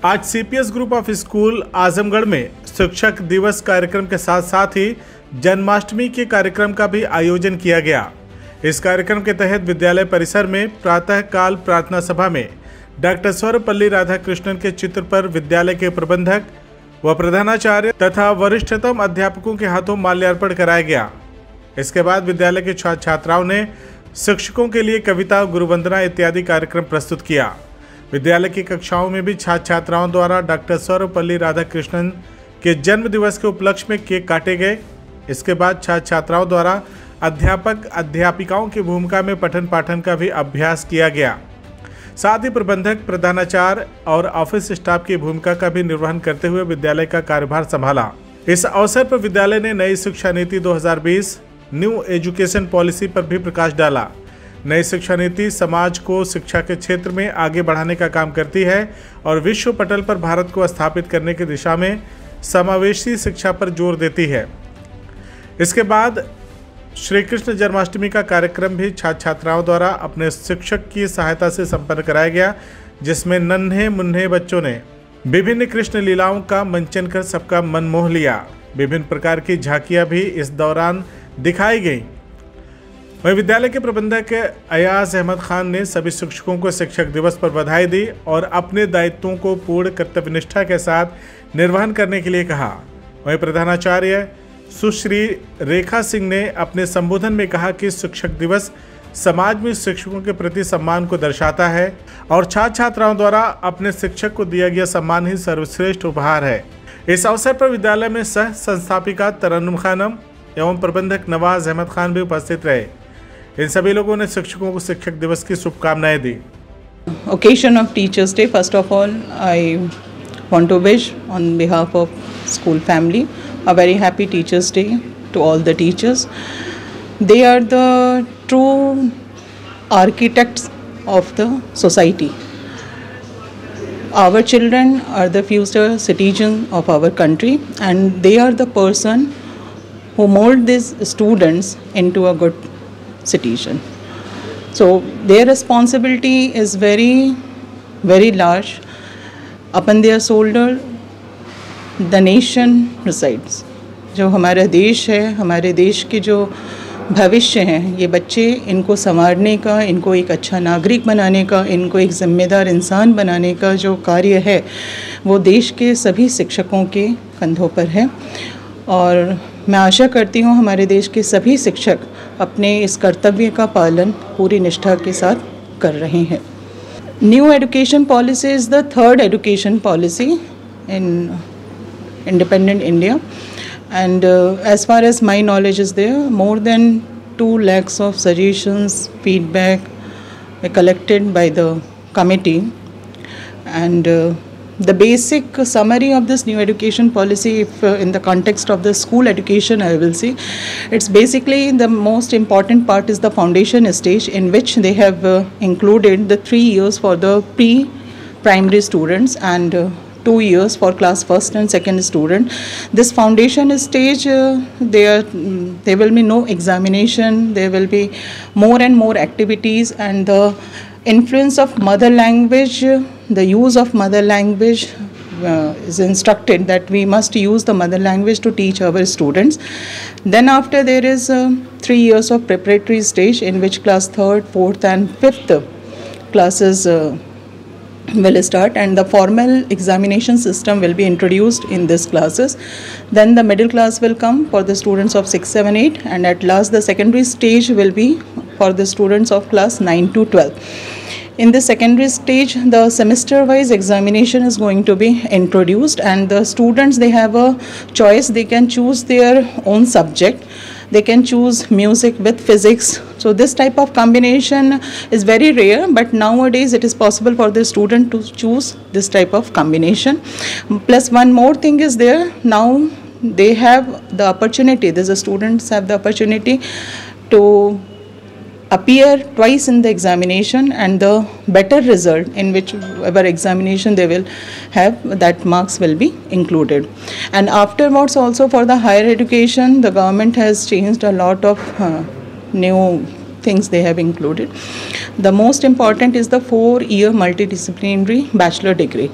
आज CPS group of school Azamgarh में शिक्षक दिवस कार्यक्रम के साथ साथ ही जन्माष्टमी के कार्यक्रम का भी आयोजन किया गया। इस कार्यक्रम के तहत विद्यालय परिसर में प्रातःकाल प्रार्थना सभा में डॉक्टर सर्वपल्ली राधाकृष्णन के चित्र पर विद्यालय के प्रबंधक व प्रधानाचार्य तथा वरिष्ठतम अध्यापकों के हाथों माल्यार्पण कराया गया। इसके बाद विद्यालय के छात्र छात्राओं ने शिक्षकों के लिए कविता, गुरुवंदना इत्यादि कार्यक्रम प्रस्तुत किया। विद्यालय की कक्षाओं में भी छात्र छात्राओं द्वारा डॉक्टर सर्वपल्ली राधाकृष्णन के जन्म दिवस के उपलक्ष्य में केक काटे गए। इसके बाद छात्र छात्राओं द्वारा अध्यापक अध्यापिकाओं की भूमिका में पठन पाठन का भी अभ्यास किया गया। साथ ही प्रबंधक, प्रधानाचार्य और ऑफिस स्टाफ की भूमिका का भी निर्वहन करते हुए विद्यालय का कार्यभार संभाला। इस अवसर पर विद्यालय ने नई शिक्षा नीति 2020 न्यू एजुकेशन पॉलिसी पर भी प्रकाश डाला। नई शिक्षा नीति समाज को शिक्षा के क्षेत्र में आगे बढ़ाने का काम करती है और विश्व पटल पर भारत को स्थापित करने की दिशा में समावेशी शिक्षा पर जोर देती है। इसके बाद श्री कृष्ण जन्माष्टमी का कार्यक्रम भी छात्र छात्राओं द्वारा अपने शिक्षक की सहायता से संपन्न कराया गया, जिसमें नन्हे मुन्ने बच्चों ने विभिन्न कृष्ण लीलाओं का मंचन कर सबका मन मोह लिया। विभिन्न प्रकार की झांकियां भी इस दौरान दिखाई गई। वहीं विद्यालय के प्रबंधक अयाज अहमद खान ने सभी शिक्षकों को शिक्षक दिवस पर बधाई दी और अपने दायित्वों को पूर्ण कर्तव्यनिष्ठा के साथ निर्वहन करने के लिए कहा। वहीं प्रधानाचार्य सुश्री रेखा सिंह ने अपने संबोधन में कहा कि शिक्षक दिवस समाज में शिक्षकों के प्रति सम्मान को दर्शाता है और छात्र छात्राओं द्वारा अपने शिक्षक को दिया गया सम्मान ही सर्वश्रेष्ठ उपहार है। इस अवसर पर विद्यालय में सह संस्थापिका तरन्नुम खानम एवं प्रबंधक नवाज अहमद खान भी उपस्थित रहे। इन सभी लोगों ने शिक्षकों को शिक्षक दिवस की शुभकामनाएं दी। Occasion of Teachers Day, first of all, I want to wish on behalf of school family a very happy Teachers Day to all the teachers. They are the true architects of the society. Our children are the future citizens of our country, and they are the person who mold these students into a good citizen. So their responsibility is very, very large. Upon their shoulder, the nation resides. जो हमारा देश है, हमारे देश के जो भविष्य हैं, ये बच्चे, इनको संवारने का, इनको एक अच्छा नागरिक बनाने का, इनको एक जिम्मेदार इंसान बनाने का जो कार्य है, वो देश के सभी शिक्षकों के कंधों पर है। और मैं आशा करती हूँ हमारे देश के सभी शिक्षक अपने इस कर्तव्य का पालन पूरी निष्ठा के साथ कर रहे हैं। New education policy is the third education policy in independent India, and as far as my knowledge is there, more than 2 lakhs of suggestions, feedback were collected by the committee, and the basic summary of this new education policy, if in the context of the school education I will say, it's basically the most important part is the foundation stage, in which they have included the 3 years for the pre-primary students and 2 years for class first and second student. This foundation stage, there will be no examination, there will be more and more activities, and the influence of mother language, the use of mother language is instructed that we must use the mother language to teach our students. Then after there is 3 years of preparatory stage, in which class 3rd, 4th and 5th classes will start, and the formal examination system will be introduced in these classes. Then the middle class will come for the students of 6, 7, 8, and at last the secondary stage will be for the students of class 9 to 12. In the secondary stage, the semester wise examination is going to be introduced, and the students, they have a choice. They can choose their own subject. They can choose music with physics. So this type of combination is very rare, but nowadays it is possible for the student to choose this type of combination. Plus one more thing is there, now they have the opportunity, the students have the opportunity to appear twice in the examination, and the better result in whichever examination they will have, that marks will be included. And afterwards also for the higher education, the government has changed a lot of new things they have included. The most important is the 4-year multidisciplinary bachelor degree.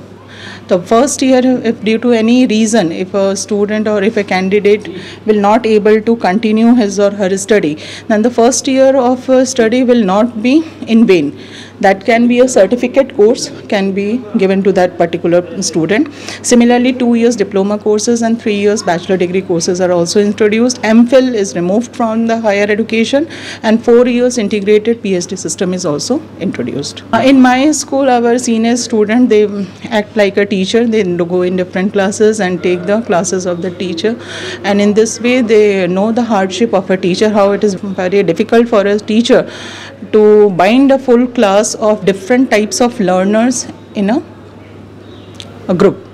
The first year, if due to any reason, if a student or if a candidate will not able to continue his or her study, then the first year of study will not be in vain. That can be a certificate course can be given to that particular student. Similarly, 2 years diploma courses and 3 years bachelor degree courses are also introduced. MPhil is removed from the higher education, and 4 years integrated PhD system is also introduced. In my school, our senior student, they act like a teacher. They go in different classes and take the classes of the teacher, and in this way they know the hardship of a teacher, how it is very difficult for a teacher to bind a full class of different types of learners in a group.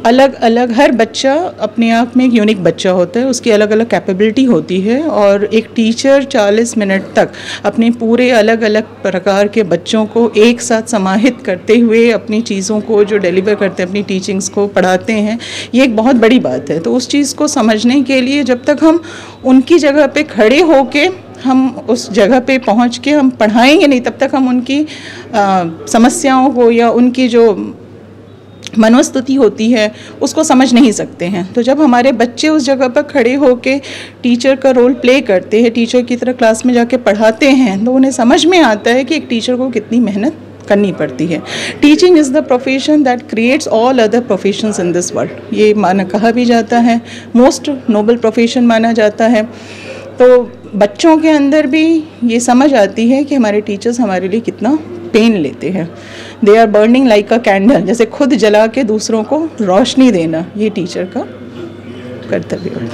अलग अलग हर बच्चा अपने आप में एक unique बच्चा होता है, उसकी अलग अलग कैपेबिलिटी होती है, और एक टीचर 40 मिनट तक अपने पूरे अलग अलग प्रकार के बच्चों को एक साथ समाहित करते हुए अपनी चीज़ों को जो डिलीवर करते हैं, अपनी टीचिंग्स को पढ़ाते हैं, ये एक बहुत बड़ी बात है। तो उस चीज़ को समझने के लिए जब तक हम उनकी जगह पे खड़े होके हम उस जगह पे पहुंच के हम पढ़ाएंगे नहीं, तब तक हम उनकी समस्याओं को या उनकी जो मनोस्थिति होती है उसको समझ नहीं सकते हैं। तो जब हमारे बच्चे उस जगह पर खड़े होके टीचर का रोल प्ले करते हैं, टीचर की तरह क्लास में जाके पढ़ाते हैं, तो उन्हें समझ में आता है कि एक टीचर को कितनी मेहनत करनी पड़ती है। Teaching is the profession that creates all other professions in this world. ये कहा भी जाता है, मोस्ट नोबल प्रोफेशन माना जाता है। तो बच्चों के अंदर भी ये समझ आती है कि हमारे टीचर्स हमारे लिए कितना पेन लेते हैं। They are burning like a candle, जैसे खुद जला के दूसरों को रोशनी देना, ये टीचर का कर्तव्य है।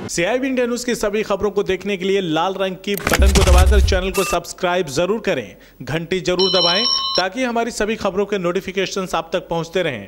CIB इंडिया न्यूज़ की सभी खबरों को देखने के लिए लाल रंग की बटन को दबाकर चैनल को सब्सक्राइब जरूर करें, घंटी जरूर दबाएं ताकि हमारी सभी खबरों के नोटिफिकेशंस आप तक पहुंचते रहें।